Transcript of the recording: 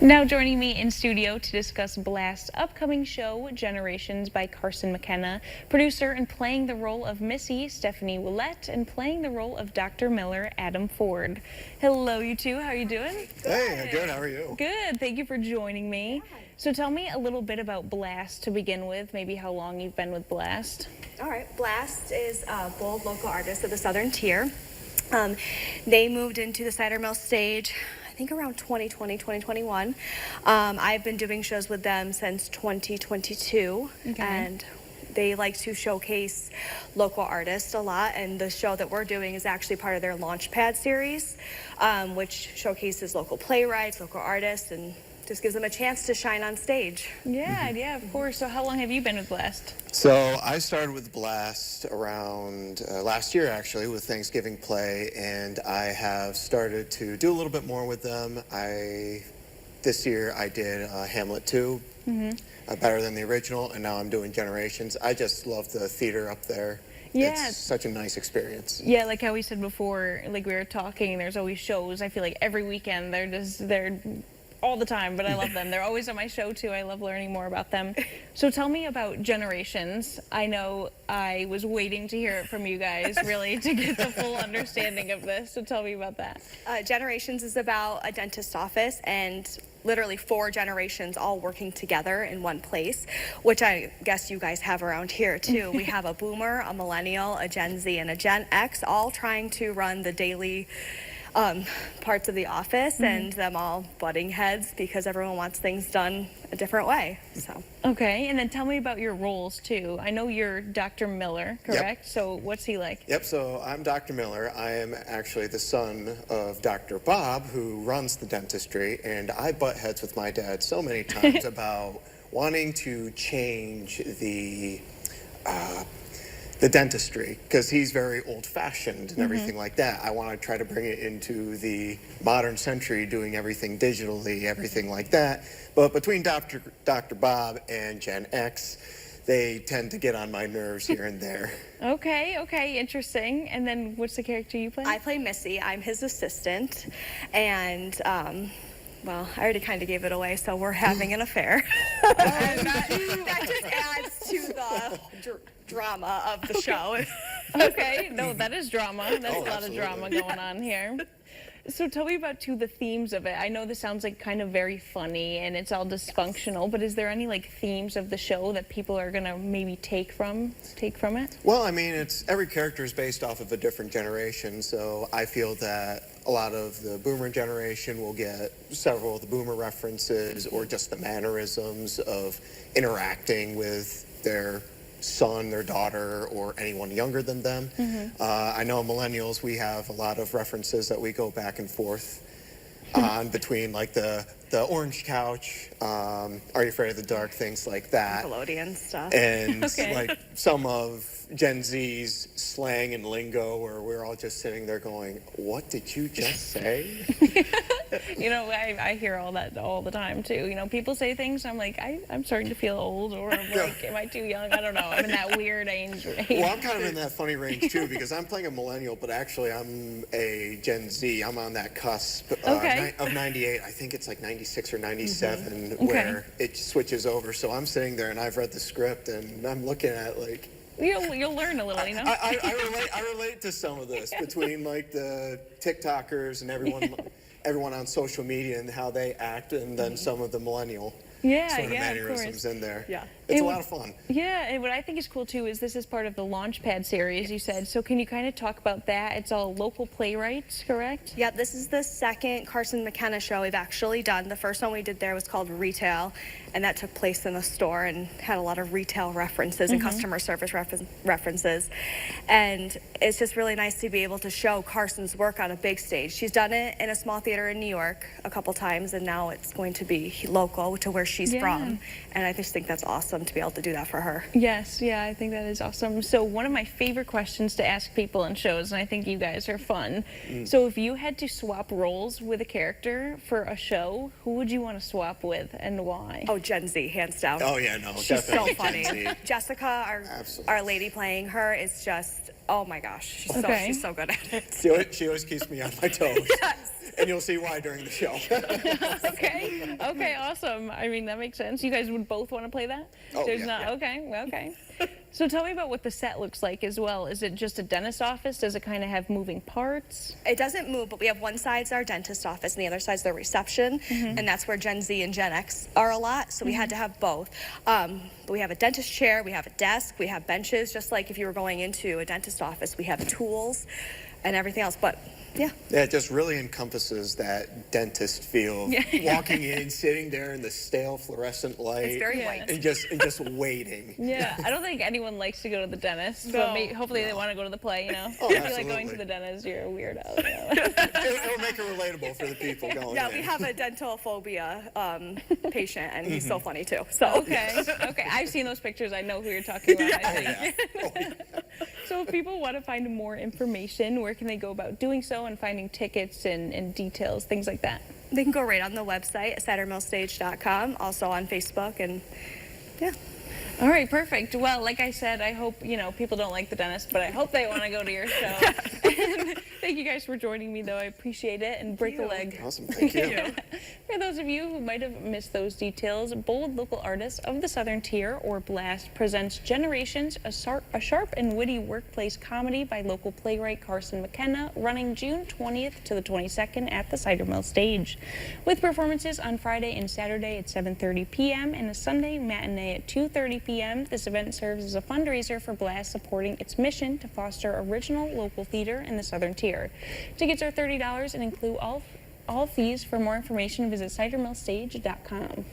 Now joining me in studio to discuss Blast's upcoming show, Generations by Carson McKenna, producer and playing the role of Missy, Stephanie Willette, and playing the role of Dr. Miller, Adam Ford. Hello, you two. How are you doing? Hey, I'm good. How are you? Good. Thank you for joining me. So tell me a little bit about Blast to begin with, maybe how long you've been with Blast. All right, Blast is a bold local artist of the Southern Tier. They moved into the Cider Mill stage, I think around 2020, 2021. I've been doing shows with them since 2022, and they like to showcase local artists a lot, and the show that we're doing is actually part of their Launchpad series, which showcases local playwrights, local artists, and just gives them a chance to shine on stage. Yeah, of course. So how long have you been with Blast? So I started with Blast around last year, actually, with Thanksgiving Play, and I have started to do a little bit more with them. This year I did Hamlet 2, better than the original, and now I'm doing Generations. I just love the theater up there. Yeah. It's such a nice experience. Yeah, like how we said before, like we were talking, there's always shows. I feel like every weekend they're all the time, but I love them. They're always on my show too. I love learning more about them. So tell me about Generations. I know I was waiting to hear it from you guys, really, to get the full understanding of this. So tell me about that. Generations is about a dentist's office and literally 4 generations all working together in one place, which I guess you guys have around here too. We have a boomer, a millennial, a Gen Z, and a Gen X, all trying to run the daily parts of the office, and them all butting heads because everyone wants things done a different way. So. Okay, and then tell me about your roles too. I know you're Dr. Miller, correct? Yep. So what's he like? Yep, so I'm Dr. Miller. I am actually the son of Dr. Bob, who runs the dentistry, and I butt heads with my dad so many times about wanting to change the dentistry, because he's very old-fashioned and everything like that. I want to try to bring it into the modern century, doing everything digitally, everything like that. But between Dr. Bob and Gen X, they tend to get on my nerves here and there. Okay, interesting. And then what's the character you play? I play Missy. I'm his assistant, and well, I already kind of gave it away, so we're having an affair. And that just adds to the drama of the show. Okay, no, that is drama. That's a lot absolutely. of drama going on here. So tell me about the themes of it. I know this sounds like kind of very funny and it's all dysfunctional, but is there any like themes of the show that people are gonna maybe take from it? Well, I mean, every character is based off of a different generation, so I feel that a lot of the boomer generation will get several of the boomer references, or just the mannerisms of interacting with their son, their daughter, or anyone younger than them. I know millennials, we have a lot of references that we go back and forth on between, like the orange couch, Are You Afraid of the Dark, things like that. Nickelodeon stuff. And Okay. like some of Gen Z's slang and lingo, where we're all just sitting there going, what did you just say? You know, I hear all that all the time too. You know, people say things, I'm like, I'm starting to feel old, or I'm like, am I too young? I don't know. I'm in that weird age range. Well, I'm kind of in that funny range too, because I'm playing a millennial, but actually I'm a Gen Z. I'm on that cusp Okay. of 98. I think it's like 96 or 97 Okay. where it switches over. So I'm sitting there and I've read the script and I'm looking at like, You'll learn a little, you know. I relate to some of this between like the TikTokers and everyone on social media and how they act, and then some of the millennial sort of of mannerisms course. in there. Yeah. It's a lot of fun. Yeah, and what I think is cool too is this is part of the Launchpad series, you said. So can you kind of talk about that? It's all local playwrights, correct? Yeah, this is the second Carson McKenna show we've actually done. The first one we did there was called Retail, and that took place in a store and had a lot of retail references and customer service references. And it's just really nice to be able to show Carson's work on a big stage. She's done it in a small theater in New York a couple times, and now it's going to be local to where she's from. And I just think that's awesome to be able to do that for her. Yes, yeah, I think that is awesome. So one of my favorite questions to ask people in shows, and I think you guys are fun. So if you had to swap roles with a character for a show, who would you want to swap with and why? Oh, Gen Z, hands down. Oh yeah, no, She's so definitely funny. Gen Z. Jessica, Absolutely. our lady playing her, is just, oh my gosh, Okay. she's so good at it. She always keeps me on my toes. Yes. and you'll see why during the show. Okay. Okay. Awesome. I mean, that makes sense. You guys would both want to play that? Oh, There's yeah, not. yeah. Okay. Okay. So tell me about what the set looks like as well. Is it just a dentist office? Does it kind of have moving parts? It doesn't move, but we have one side's our dentist office and the other side's the reception, and that's where Gen Z and Gen X are a lot, so we had to have both. But we have a dentist chair, we have a desk, we have benches, just like if you were going into a dentist office, we have tools and everything else, but yeah. Yeah, it just really encompasses that dentist feel. Walking in, sitting there in the stale fluorescent light. It's very Yeah. white. and just waiting. Yeah, I don't think anyone likes to go to the dentist, No. but hopefully they want to go to the play, you know? Oh, If you like going to absolutely. the dentist, you're a weirdo. You know? It'll make it relatable for the people going Yeah, in. we have a dental phobia patient, and he's so funny too. So Okay, okay. I've seen those pictures. I know who you're talking about, I think. Oh, yeah. So if people want to find more information, where can they go about doing so and finding tickets and details, things like that? they can go right on the website at saturnmillstage.com, also on Facebook, and yeah. All right, perfect. Well, like I said, I hope, people don't like the dentist, but I hope they want to go to your show. Thank you guys for joining me, though. I appreciate it. And break a leg. Awesome, thank you. For those of you who might have missed those details, Bold Local Artists of the Southern Tier, or BLAST, presents Generations, a sharp and witty workplace comedy by local playwright Carson McKenna, running June 20th to the 22nd at the Cider Mill Stage, with performances on Friday and Saturday at 7:30 p.m. and a Sunday matinee at 2:30 p.m. This event serves as a fundraiser for BLAST, supporting its mission to foster original local theater in the Southern Tier. Tickets are $30 and include all fees. For more information, visit cidermillstage.com.